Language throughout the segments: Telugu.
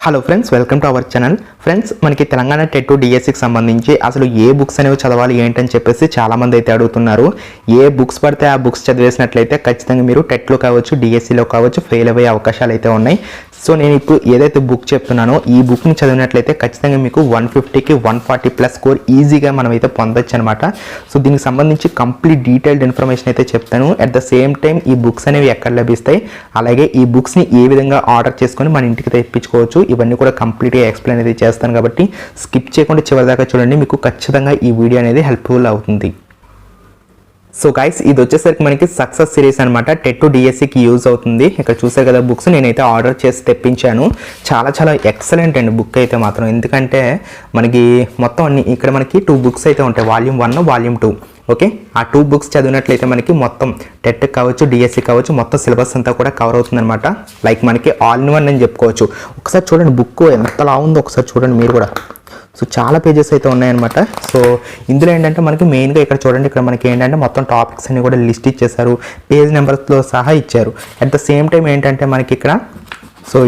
Hello friends, welcome to our channel. Friends, మనకి తెలంగాణ టెట్ డిఎస్సికి సంబంధించి అసలు ఏ బుక్స్ అనేవి చదవాలి ఏంటని చెప్పేసి చాలామంది అయితే అడుగుతున్నారు. ఏ బుక్స్ పడితే ఆ బుక్స్ చదివేసినట్లయితే ఖచ్చితంగా మీరు టెట్లో కావచ్చు, డిఎస్సిలో కావచ్చు ఫెయిల్ అయ్యే అవకాశాలు అయితే ఉన్నాయి. సో నేను ఇప్పుడు ఏదైతే బుక్ చెప్తున్నానో ఈ బుక్ని చదివినట్లయితే ఖచ్చితంగా మీకు 150కి 140+ స్కోర్ ఈజీగా మనం అయితే పొందొచ్చు అనమాట. సో దీనికి సంబంధించి కంప్లీట్ డీటెయిల్డ్ ఇన్ఫర్మేషన్ అయితే చెప్తాను. అట్ ద సేమ్ టైం ఈ బుక్స్ అనేవి ఎక్కడ లభిస్తాయి, అలాగే ఈ బుక్స్ని ఏ విధంగా ఆర్డర్ చేసుకొని మన ఇంటికి తెప్పించుకోవచ్చు, ఇవన్నీ కూడా కంప్లీట్గా ఎక్స్ప్లెయిన్ అయితే చేస్తాను. కాబట్టి స్కిప్ చేయకుండా చివరిదాకా చూడండి, మీకు ఖచ్చితంగా ఈ వీడియో అనేది హెల్ప్ఫుల్ అవుతుంది. సో గైస్, ఇది వచ్చేసరికి మనకి సక్సెస్ సిరీస్ అనమాట. టెట్ డిఎస్సికి యూజ్ అవుతుంది. ఇక్కడ చూసే కదా బుక్స్ నేనైతే ఆర్డర్ చేసి తెప్పించాను. చాలా ఎక్సలెంట్ అండి బుక్ అయితే మాత్రం. ఎందుకంటే మనకి మొత్తం అన్ని ఇక్కడ మనకి 2 బుక్స్ అయితే ఉంటాయి, వాల్యూమ్ 1, వాల్యూమ్ 2. ఓకే, ఆ 2 బుక్స్ చదివినట్లయితే మనకి మొత్తం టెట్ కావచ్చు, డిఎస్సి కావచ్చు, మొత్తం సిలబస్ అంతా కూడా కవర్ అవుతుంది అనమాట. లైక్ మనకి ఆల్ ఇన్ వన్ అని చెప్పుకోవచ్చు. ఒకసారి చూడండి బుక్ ఎంతలా ఉందో ఒకసారి చూడండి మీరు కూడా. సో చాలా పేజెస్ అయితే ఉన్నాయన్నమాట. సో ఇందులో ఏంటంటే మనకి మెయిన్గా ఇక్కడ చూడండి, ఇక్కడ మనకి ఏంటంటే మొత్తం టాపిక్స్ అన్ని కూడా లిస్ట్ ఇచ్చేసారు, పేజ్ నెంబర్స్తో సహా ఇచ్చారు. అట్ ద సేమ్ టైం ఏంటంటే మనకి ఇక్కడ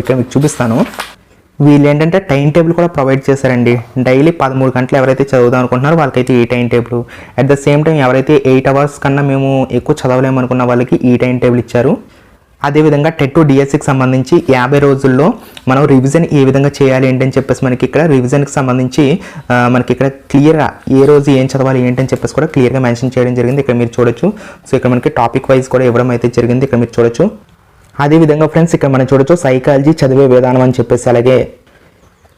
ఇక్కడ మీకు చూపిస్తాను, వీళ్ళు ఏంటంటే టైం టేబుల్ కూడా ప్రొవైడ్ చేశారండి. డైలీ 13 గంటలు ఎవరైతే చదువుదాం అనుకుంటున్నారో వాళ్ళకైతే ఈ time table. At the same time ఎవరైతే 8 అవర్స్ కన్నా మేము ఎక్కువ చదవలేము అనుకున్న వాళ్ళకి ఈ టైం టేబుల్ ఇచ్చారు. అదేవిధంగా టెట్ డిఎస్సికి సంబంధించి 50 రోజుల్లో మనం రివిజన్ ఏ విధంగా చేయాలి ఏంటని చెప్పేసి మనకి ఇక్కడ రివిజన్కి సంబంధించి మనకి ఇక్కడ క్లియర్గా ఏ రోజు ఏం చదవాలి ఏంటని చెప్పేసి కూడా క్లియర్గా మెన్షన్ చేయడం జరిగింది. ఇక్కడ మీరు చూడొచ్చు. సో ఇక్కడ మనకి టాపిక్ వైజ్ కూడా ఇవ్వడం అయితే జరిగింది, ఇక్కడ మీరు చూడొచ్చు. అదేవిధంగా ఫ్రెండ్స్, ఇక్కడ మనం చూడొచ్చు సైకాలజీ చదివే విధానం అని చెప్పేసి, అలాగే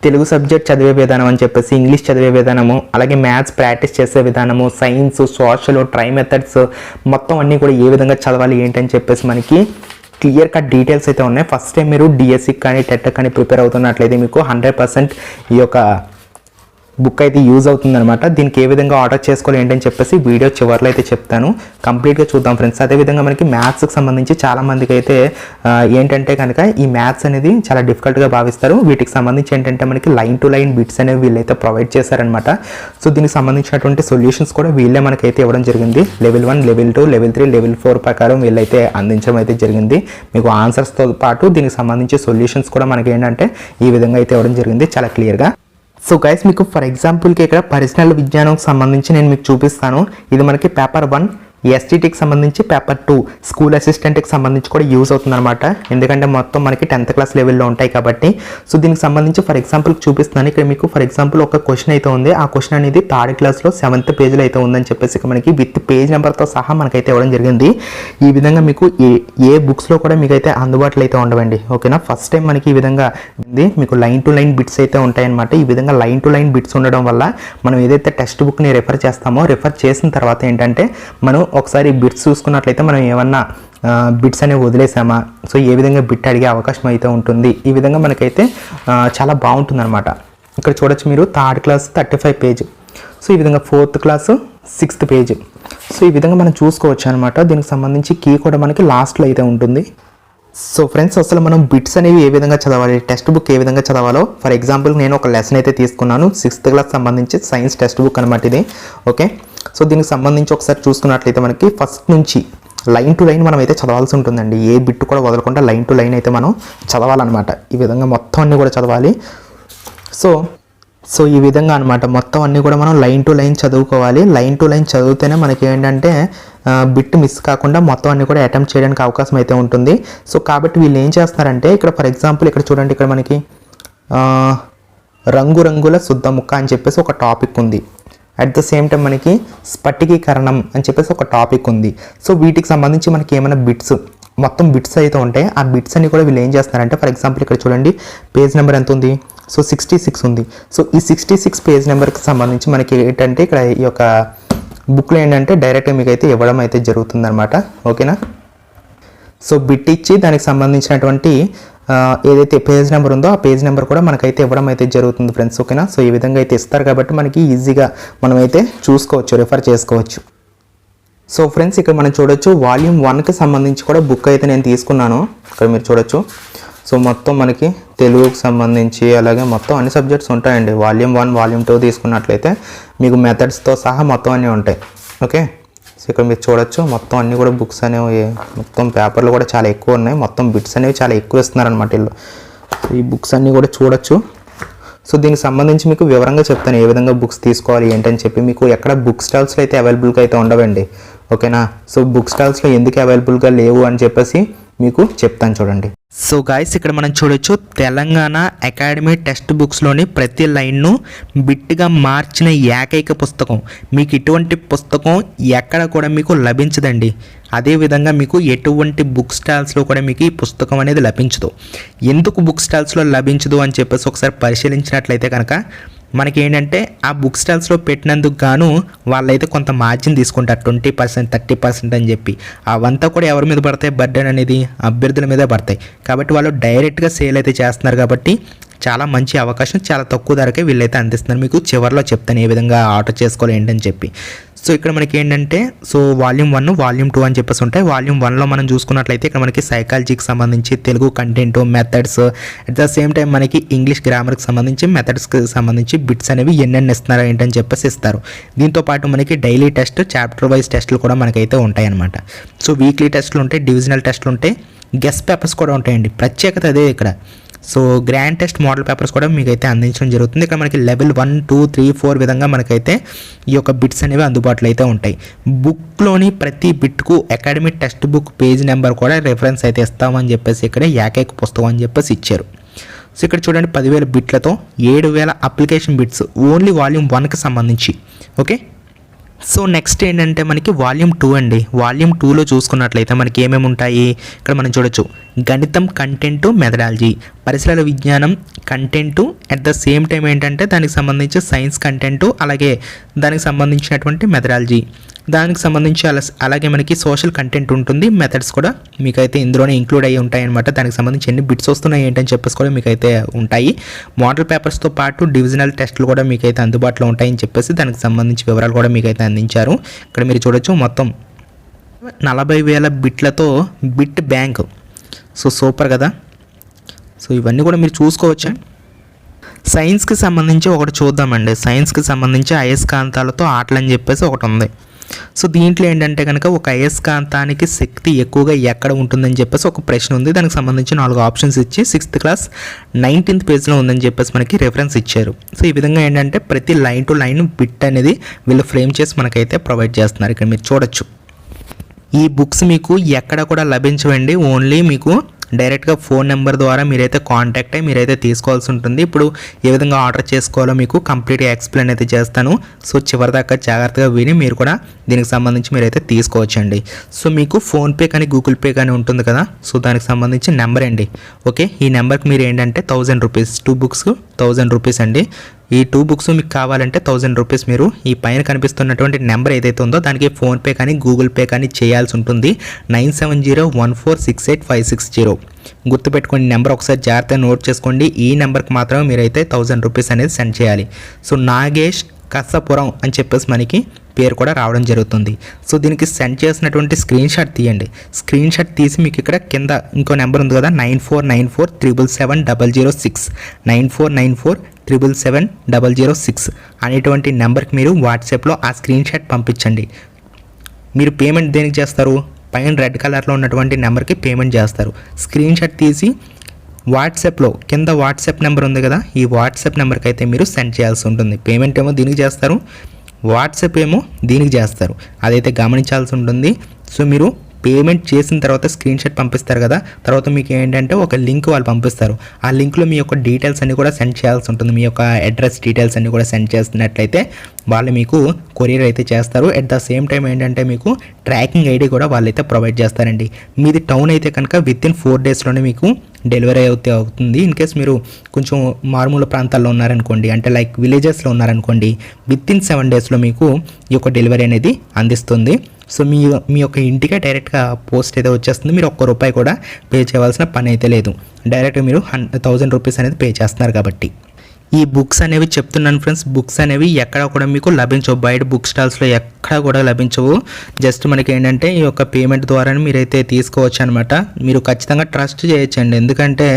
తెలుగు సబ్జెక్ట్ చదివే విధానం అని చెప్పేసి, ఇంగ్లీష్ చదివే విధానము, అలాగే మ్యాథ్స్ ప్రాక్టీస్ చేసే విధానము, సైన్స్, సోషల్, ట్రై మెథడ్స్ మొత్తం అన్నీ కూడా ఏ విధంగా చదవాలి ఏంటని చెప్పేసి మనకి క్లియర్ కట్ డీటెయిల్స్ అయితే ఉన్నాయి. ఫస్ట్ టైం మీరు డిఎస్సికి కానీ టెట్ కానీ ప్రిపేర్ అవుతున్నట్లయితే మీకు 100% ఈ యొక్క బుక్ అయితే యూజ్ అవుతుందన్నమాట. దీనికి ఏ విధంగా ఆర్డర్ చేసుకోవాలి ఏంటని చెప్పేసి వీడియో చివరిలో అయితే చెప్తాను. కంప్లీట్గా చూద్దాం ఫ్రెండ్స్. అదేవిధంగా మనకి మ్యాథ్స్కి సంబంధించి చాలామందికి అయితే ఏంటంటే కనుక ఈ మ్యాథ్స్ అనేది చాలా డిఫికల్ట్గా భావిస్తారు. వీటికి సంబంధించి ఏంటంటే మనకి లైన్ టు లైన్ బిట్స్ అనేవి వీళ్ళైతే ప్రొవైడ్ చేశారనమాట. సో దీనికి సంబంధించినటువంటి సొల్యూషన్స్ కూడా వీళ్ళే మనకైతే ఇవ్వడం జరిగింది. లెవెల్ 1, లెవెల్ 2, లెవెల్ 3, లెవెల్ 4 ప్రకారం వీళ్ళైతే అందించడం అయితే జరిగింది. మీకు ఆన్సర్స్తో పాటు దీనికి సంబంధించి సొల్యూషన్స్ కూడా మనకి ఏంటంటే ఈ విధంగా అయితే ఇవ్వడం జరిగింది చాలా క్లియర్గా. సో గైస్, మీకు ఫర్ ఎగ్జాంపుల్కి ఇక్కడ పర్సనల్ విజ్ఞానంకి సంబంధించి నేను మీకు చూపిస్తాను. ఇది మనకి పేపర్ 1 ఎస్టీటీకి సంబంధించి, పేపర్ 2 స్కూల్ అసిస్టెంట్కి సంబంధించి కూడా యూజ్ అవుతుందన్నమాట. ఎందుకంటే మొత్తం మనకి 10th క్లాస్ లెవెల్లో ఉంటాయి కాబట్టి. సో దీనికి సంబంధించి ఫర్ ఎగ్జాంపుల్కి చూపిస్తున్నాను. ఇక్కడ మీకు ఫర్ ఎగ్జాంపుల్ ఒక క్వశ్చన్ అయితే ఉంది. ఆ క్వశ్చన్ అనేది 3rd క్లాస్లో 7th పేజ్లో అయితే ఉందని చెప్పేసి మనకి విత్ పేజ్ నెంబర్తో సహా మనకైతే ఇవ్వడం జరిగింది. ఈ విధంగా మీకు ఏ బుక్స్లో కూడా మీకైతే అందుబాటులో అయితే ఉండవండి. ఓకేనా, ఫస్ట్ టైం మనకి ఈ విధంగా ఉంది. మీకు లైన్ టు లైన్ బిట్స్ అయితే ఉంటాయన్నమాట. ఈ విధంగా లైన్ టు లైన్ బిట్స్ ఉండడం వల్ల మనం ఏదైతే టెక్స్ట్ బుక్ని రెఫర్ చేస్తామో, రెఫర్ చేసిన తర్వాత ఏంటంటే మనం ఒకసారి బిట్స్ చూసుకున్నట్లయితే మనం ఏమన్నా బిట్స్ అనేవి వదిలేసామా, సో ఏ విధంగా బిట్ అడిగే అవకాశం అయితే ఉంటుంది. ఈ విధంగా మనకైతే చాలా బాగుంటుంది అనమాట. ఇక్కడ చూడొచ్చు మీరు 3rd క్లాస్ 35 పేజ్. సో ఈ విధంగా 4th class 6th page. So ఈ విధంగా మనం చూసుకోవచ్చు అనమాట. దీనికి సంబంధించి కీ కూడా మనకి లాస్ట్లో అయితే ఉంటుంది. సో ఫ్రెండ్స్, అసలు మనం బిట్స్ అనేవి ఏ విధంగా చదవాలి, టెక్స్ట్ బుక్ ఏ విధంగా చదవాలో ఫర్ ఎగ్జాంపుల్ నేను ఒక లెసన్ అయితే తీసుకున్నాను. 6th క్లాస్ సంబంధించి సైన్స్ టెక్స్ట్ బుక్ అనమాట ఇది. ఓకే, సో దీనికి సంబంధించి ఒకసారి చూసుకున్నట్లయితే మనకి ఫస్ట్ నుంచి లైన్ టు లైన్ మనం అయితే చదవాల్సి ఉంటుందండి. ఏ బిట్ కూడా వదలకుండా లైన్ టు లైన్ అయితే మనం చదవాలన్నమాట. ఈ విధంగా మొత్తం అన్నీ కూడా చదవాలి. సో ఈ విధంగా అనమాట మొత్తం అన్నీ కూడా మనం లైన్ టు లైన్ చదువుకోవాలి. లైన్ టు లైన్ చదివితేనే మనకి ఏంటంటే బిట్ మిస్ కాకుండా మొత్తం అన్నీ కూడా అటెంప్ట్ చేయడానికి అవకాశం అయితే ఉంటుంది. సో కాబట్టి వీళ్ళు ఏం చేస్తున్నారంటే ఇక్కడ ఫర్ ఎగ్జాంపుల్ ఇక్కడ చూడండి, ఇక్కడ మనకి రంగురంగుల శుద్ధ ముక్క అని చెప్పేసి ఒక టాపిక్ ఉంది. అట్ ద సేమ్ టైం మనకి స్ఫటికీకరణం అని చెప్పేసి ఒక టాపిక్ ఉంది. సో వీటికి సంబంధించి మనకి ఏమైనా బిట్స్ మొత్తం బిట్స్ అయితే ఉంటాయి. ఆ బిట్స్ అన్ని కూడా వీళ్ళు ఏం చేస్తున్నారంటే ఫర్ ఎగ్జాంపుల్ ఇక్కడ చూడండి పేజ్ నెంబర్ ఎంత ఉంది, సో 66 ఉంది. సో ఈ 66 పేజ్ నెంబర్కి సంబంధించి మనకి ఏంటంటే ఇక్కడ ఈ యొక్క బుక్లో ఏంటంటే డైరెక్ట్గా మీకు అయితే ఇవ్వడం అయితే జరుగుతుంది అనమాట. ఓకేనా, సో బిట్ ఇచ్చి దానికి సంబంధించినటువంటి ఏదైతే పేజ్ నెంబర్ ఉందో ఆ పేజ్ నెంబర్ కూడా మనకైతే ఇవ్వడం అయితే జరుగుతుంది ఫ్రెండ్స్. ఓకేనా, సో ఈ విధంగా అయితే ఇస్తారు కాబట్టి మనకి ఈజీగా మనమైతే చూసుకోవచ్చు, రిఫర్ చేసుకోవచ్చు. సో ఫ్రెండ్స్, ఇక్కడ మనం చూడొచ్చు వాల్యూమ్ 1కి సంబంధించి కూడా బుక్ అయితే నేను తీసుకున్నాను. ఇక్కడ మీరు చూడొచ్చు. సో మొత్తం మనకి తెలుగుకి సంబంధించి అలాగే మొత్తం అన్ని సబ్జెక్ట్స్ ఉంటాయండి. వాల్యూమ్ 1, వాల్యూమ్ 2 తీసుకున్నట్లయితే మీకు మెథడ్స్తో సహా మొత్తం అన్నీ ఉంటాయి. ఓకే, సో ఇక్కడ మీరు చూడొచ్చు మొత్తం అన్నీ కూడా బుక్స్ అనేవి మొత్తం పేపర్లు కూడా చాలా ఎక్కువ ఉన్నాయి. మొత్తం బిట్స్ అనేవి చాలా ఎక్కువ ఇస్తున్నారు అనమాట వీళ్ళు. ఈ బుక్స్ అన్నీ కూడా చూడొచ్చు. సో దీనికి సంబంధించి మీకు వివరంగా చెప్తాను ఏ విధంగా బుక్స్ తీసుకోవాలి ఏంటని చెప్పి. మీకు ఎక్కడ బుక్ స్టాల్స్లో అయితే అవైలబుల్గా అయితే ఉండవండి, ఓకేనా. సో బుక్ స్టాల్స్లో ఎందుకు అవైలబుల్గా లేవు అని చెప్పేసి మీకు చెప్తాను చూడండి. సో గాయస్, ఇక్కడ మనం చూడొచ్చు తెలంగాణ అకాడమీ టెక్స్ట్ బుక్స్లోని ప్రతి లైన్ను బిట్గా మార్చిన ఏకైక పుస్తకం. మీకు ఇటువంటి పుస్తకం ఎక్కడ కూడా మీకు లభించదండి. అదేవిధంగా మీకు ఎటువంటి బుక్ స్టాల్స్లో కూడా మీకు ఈ పుస్తకం అనేది లభించదు. ఎందుకు బుక్ స్టాల్స్లో లభించదు అని చెప్పేసి ఒకసారి పరిశీలించినట్లయితే కనుక మనకి ఏంటంటే ఆ బుక్ స్టాల్స్లో పెట్టినందుకు గాను వాళ్ళైతే కొంత మార్జిన్ తీసుకుంటారు, 20%, 30% అని చెప్పి. అవంతా కూడా ఎవరి మీద పడతాయి, బర్డెన్ అనేది అభ్యర్థుల మీదే పడతాయి. కాబట్టి వాళ్ళు డైరెక్ట్గా సేల్ అయితే చేస్తున్నారు కాబట్టి చాలా మంచి అవకాశం, చాలా తక్కువ ధరకే వీళ్ళైతే అందిస్తున్నారు. మీకు చివరిలో చెప్తాను ఏ విధంగా ఆర్డర్ చేసుకోవాలి ఏంటని చెప్పి. సో ఇక్కడ మనకి ఏంటంటే సో వాల్యూమ్ 1, వాల్యూమ్ 2 అని చెప్పేసి ఉంటాయి. వాల్యూమ్ 1లో మనం చూసుకున్నట్లయితే ఇక్కడ మనకి సైకాలజీకి సంబంధించి Telugu content, methods, at the same time మనకి ఇంగ్లీష్ గ్రామర్కి సంబంధించి, మెథడ్స్కి సంబంధించి బిట్స్ అనేవి ఎన్నెన్ని ఇస్తున్నారు ఏంటని చెప్పేసి ఇస్తారు. దీంతో పాటు మనకి డైలీ టెస్ట్, చాప్టర్ వైజ్ టెస్టులు కూడా మనకైతే ఉంటాయి అన్నమాట. సో వీక్లీ టెస్టులు ఉంటాయి, డివిజనల్ టెస్టులు ఉంటాయి, గెస్ట్ పేపర్స్ కూడా ఉంటాయండి. ప్రత్యేకత అదే ఇక్కడ. So grand test model papers కూడా మీకైతే అందించడం జరుగుతుంది. ఇక్కడ మనకి లెవెల్ 1, 2, 3, 4 విధంగా మనకైతే ఈ యొక్క బిట్స్ అనేవి అందుబాటులో అయితే ఉంటాయి. బుక్లోని ప్రతి బిట్కు academy text book page number కూడా రెఫరెన్స్ అయితే ఇస్తామని చెప్పేసి ఇక్కడ ఏకైక పుస్తకం అని చెప్పేసి ఇచ్చారు. సో ఇక్కడ చూడండి 10,000 బిట్లతో 7,000 అప్లికేషన్ బిట్స్ ఓన్లీ వాల్యూమ్ 1కి సంబంధించి. ఓకే, సో నెక్స్ట్ ఏంటంటే మనకి వాల్యూమ్ 2 అండి. వాల్యూమ్ 2లో చూసుకున్నట్లయితే మనకి ఏమేమి ఉంటాయి ఇక్కడ మనం చూడొచ్చు. గణితం కంటెంటు, మెథడాలజీ, పరిసరాల విజ్ఞానం content, at the same time ఏంటంటే దానికి సంబంధించి సైన్స్ కంటెంటు, అలాగే దానికి సంబంధించినటువంటి మెథడాలజీ, దానికి సంబంధించి అలాగే మనకి సోషల్ కంటెంట్ ఉంటుంది. మెథడ్స్ కూడా మీకైతే ఇందులోనే ఇంక్లూడ్ అయ్యి ఉంటాయి అనమాట. దానికి సంబంధించి ఎన్ని బిట్స్ వస్తున్నాయి ఏంటని చెప్పేసి కూడా మీకైతే ఉంటాయి. మోడల్ పేపర్స్తో పాటు డివిజనల్ టెస్టులు కూడా మీకైతే అందుబాటులో ఉంటాయని చెప్పేసి దానికి సంబంధించి వివరాలు కూడా మీకైతే అందించారు. ఇక్కడ మీరు చూడొచ్చు మొత్తం 40,000 బిట్లతో బిట్ బ్యాంక్. సో సూపర్ కదా. సో ఇవన్నీ కూడా మీరు చూసుకోవచ్చు. సైన్స్కి సంబంధించి ఒకటి చూద్దామండి. సైన్స్కి సంబంధించి అయస్కాంతాలతో ఆటలు అని చెప్పేసి ఒకటి ఉంది. సో దీంట్లో ఏంటంటే కనుక ఒక అయస్కాంతానికి శక్తి ఎక్కువగా ఎక్కడ ఉంటుందని చెప్పేసి ఒక ప్రశ్న ఉంది. దానికి సంబంధించి 4 ఆప్షన్స్ ఇచ్చి 6th క్లాస్ 19th పేజ్లో ఉందని చెప్పేసి మనకి రెఫరెన్స్ ఇచ్చారు. సో ఈ విధంగా ఏంటంటే ప్రతి లైన్ టు లైన్ బిట్ అనేది వీళ్ళు ఫ్రేమ్ చేసి మనకైతే ప్రొవైడ్ చేస్తున్నారు. ఇక్కడ మీరు చూడొచ్చు. ఈ బుక్స్ మీకు ఎక్కడ కూడా లభించవండి. ఓన్లీ మీకు డైరెక్ట్గా ఫోన్ నెంబర్ ద్వారా మీరైతే కాంటాక్ట్ అయ్యి మీరైతే తీసుకోవాల్సి ఉంటుంది. ఇప్పుడు ఏ విధంగా ఆర్డర్ చేసుకోవాలో మీకు కంప్లీట్గా ఎక్స్ప్లెయిన్ అయితే చేస్తాను. సో చివరిదాకా జాగ్రత్తగా విని మీరు కూడా దీనికి సంబంధించి మీరైతే తీసుకోవచ్చండి. సో మీకు ఫోన్పే కానీ గూగుల్ పే కానీ ఉంటుంది కదా, సో దానికి సంబంధించి నెంబర్ అండి. ఓకే, ఈ నెంబర్కి మీరు ఏంటంటే 1000 రూపీస్, 2 బుక్స్ 1000 రూపీస్ అండి. ఈ 2 బుక్స్ మీకు కావాలంటే 1000 రూపీస్ మీరు ఈ పైన కనిపిస్తున్నటువంటి నెంబర్ ఏదైతే ఉందో దానికి ఫోన్పే కానీ గూగుల్ పే కానీ చేయాల్సి ఉంటుంది. 9701468560. గుర్తుపెట్టుకోండి నెంబర్, ఒకసారి జాగ్రత్తగా నోట్ చేసుకోండి. ఈ నెంబర్కి మాత్రమే మీరైతే 1000 రూపీస్ అనేది సెండ్ చేయాలి. సో నాగేష్ కసపురం అని చెప్పేసి మనకి పేరు కూడా రావడం జరుగుతుంది. సో దీనికి సెండ్ చేసినటువంటి స్క్రీన్ షాట్ తీయండి. స్క్రీన్ షాట్ తీసి మీకు ఇక్కడ కింద ఇంకో నెంబర్ ఉంది కదా 9494777006 9494777006 అనేటువంటి నెంబర్కి మీరు వాట్సాప్లో ఆ స్క్రీన్ షాట్ పంపించండి. మీరు పేమెంట్ దేనికి చేస్తారు, పైన రెడ్ కలర్లో ఉన్నటువంటి నెంబర్కి పేమెంట్ చేస్తారు. స్క్రీన్ షాట్ తీసి వాట్సాప్లో కింద వాట్సాప్ నెంబర్ ఉంది కదా, ఈ వాట్సాప్ నెంబర్కి అయితే మీరు సెండ్ చేయాల్సి ఉంటుంది. పేమెంట్ ఏమో దీనికి చేస్తారు, వాట్సాప్ ఏమో దీనికి చేస్తారు. అదైతే గమనించాల్సి ఉంటుంది. సో మీరు పేమెంట్ చేసిన తర్వాత స్క్రీన్ షాట్ పంపిస్తారు కదా, తర్వాత మీకు ఏంటంటే ఒక లింక్ వాళ్ళు పంపిస్తారు. ఆ లింక్లో మీ యొక్క డీటెయిల్స్ అన్నీ కూడా సెండ్ చేయాల్సి ఉంటుంది. మీ యొక్క అడ్రస్ డీటెయిల్స్ అన్నీ కూడా సెండ్ చేస్తున్నట్లయితే వాళ్ళు మీకు కొరియర్ అయితే చేస్తారు. అట్ ద సేమ్ టైం ఏంటంటే మీకు ట్రాకింగ్ ఐడి కూడా వాళ్ళైతే ప్రొవైడ్ చేస్తారండి. మీది టౌన్ అయితే కనుక వితిన్ 4 డేస్లోనే మీకు డెలివరీ అవుతుంది. ఇన్ కేస్ మీరు కొంచెం మారుమూల ప్రాంతాల్లో ఉన్నారనుకోండి, అంటే లైక్ విలేజెస్లో ఉన్నారనుకోండి, వితిన్ 7 డేస్లో మీకు ఈ యొక్క డెలివరీ అనేది అందిస్తుంది. సో మీ యొక్క ఇంటికే డైరెక్ట్గా పోస్ట్ అయితే వచ్చేస్తుంది. మీరు ₹1 కూడా పే చేయవలసిన పని అయితే లేదు. డైరెక్ట్గా మీరు 1000 రూపీస్ అనేది పే చేస్తున్నారు కాబట్టి. ఈ బుక్స్ అనేవి చెప్తున్నాను ఫ్రెండ్స్, బుక్స్ అనేవి ఎక్కడ కూడా మీకు లభించవు. బయట బుక్ స్టాల్స్లో ఎక్కడ కూడా లభించవు. జస్ట్ మనకి ఏంటంటే ఈ యొక్క పేమెంట్ ద్వారానే మీరైతే తీసుకోవచ్చు అనమాట. మీరు ఖచ్చితంగా ట్రస్ట్ చేయొచ్చండి, ఎందుకంటే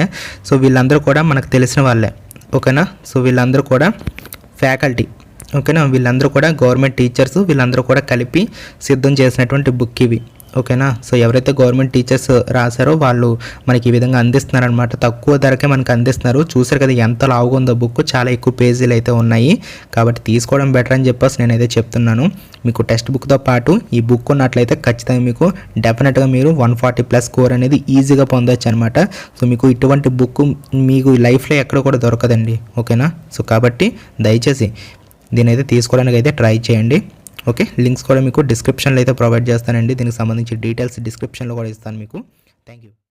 సో వీళ్ళందరూ కూడా మనకు తెలిసిన వాళ్ళే. ఓకేనా, సో వీళ్ళందరూ కూడా ఫ్యాకల్టీ, ఓకేనా, వీళ్ళందరూ కూడా గవర్నమెంట్ టీచర్స్, వీళ్ళందరూ కూడా కలిపి సిద్ధం చేసినటువంటి బుక్ ఇవి. ఓకేనా. సో ఎవరైతే గవర్నమెంట్ టీచర్స్ రాశారో వాళ్ళు మనకి ఈ విధంగా అందిస్తున్నారనమాట. తక్కువ ధరకే మనకు అందిస్తున్నారు. చూసారు కదా ఎంత లావుగా ఉందో బుక్, చాలా ఎక్కువ పేజీలు అయితే ఉన్నాయి. కాబట్టి తీసుకోవడం బెటర్ అని చెప్పేసి నేనైతే చెప్తున్నాను. మీకు టెక్స్ట్ బుక్తో పాటు ఈ బుక్ ఉన్నట్లయితే ఖచ్చితంగా మీకు డెఫినెట్గా మీరు 140+ స్కోర్ అనేది ఈజీగా పొందొచ్చు అనమాట. సో మీకు ఇటువంటి బుక్ మీకు లైఫ్లో ఎక్కడ కూడా దొరకదండి. ఓకేనా. సో కాబట్టి దయచేసి దీని అయితే తీసుకోవడానికి అయితే ట్రై చేయండి. ఓకే, లింక్స్ కూడా మీకు డిస్క్రిప్షన్లో అయితే ప్రొవైడ్ చేస్తానండి. దీనికి సంబంధించి డీటెయిల్స్ డిస్క్రిప్షన్లో కూడా ఇస్తాను మీకు. Thank you.